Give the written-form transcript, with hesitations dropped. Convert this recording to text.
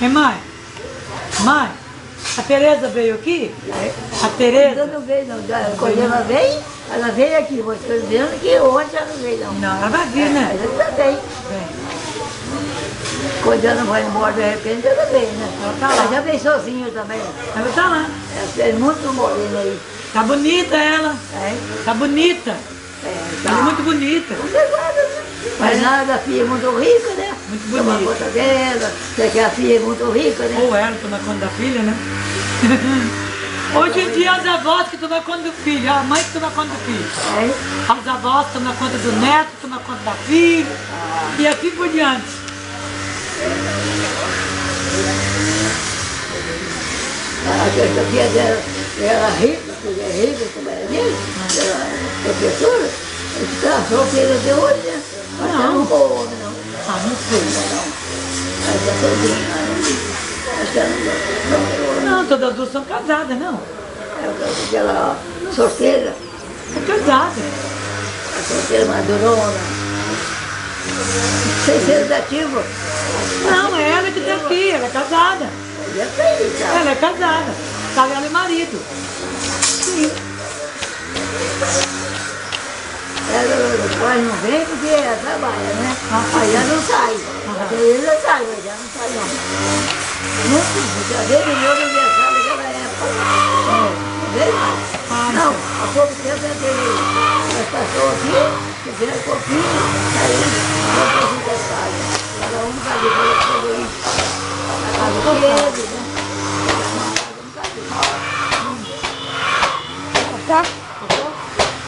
Hein, mãe? Mãe, a Tereza veio aqui? A Tereza? Eu não veio não, quando ela veio aqui, você vendo que ontem ela não veio não. Não, ela vai vir, né? Ela também. Vem. Quando ela vai embora de repente, ela vem, né? Ela tá lá. Ela já veio sozinha também. Ela tá lá. Ela é muito morena aí. Tá bonita ela. É, Tá bonita. Ela é muito bonita. conservada, né? Mas nada, a filha é muito rica, né? Muito Toma bonita. conta dela, sei que a filha é muito rica, né? Ou ela toma conta da filha, né? Hoje em dia as avós que tomam conta do filho, a mãe que toma conta do filho. É. As avós tomam conta do neto, tomam conta da filha. E assim por diante. A filha dela era rica, porque é rica, como era dele, era professora, está solteira até hoje, né? Mas ela não boa homem, não. Ah, não sei. Ela está sozinha, né? Acho que ela não. Não, todas as duas são casadas, não. Aquela solteira, É casada. a solteira madurona. Sem ser dativa. Não, é ela que tem aqui, ela é casada. Já tem, tá? Ela é casada. Tá ela e marido. Sim. Ela quase não vem porque ela trabalha, né? Aí ela não sai. Às vezes ela sai, mas já não sai não. Nunca, às vezes no meu aniversário daquela época. Não veio mais. Não, há pouco tempo ela teve. Ela passou aqui, veio um pouquinho, aí voltou assim para casa. Cada um vai ver para isso. A casa dele, né?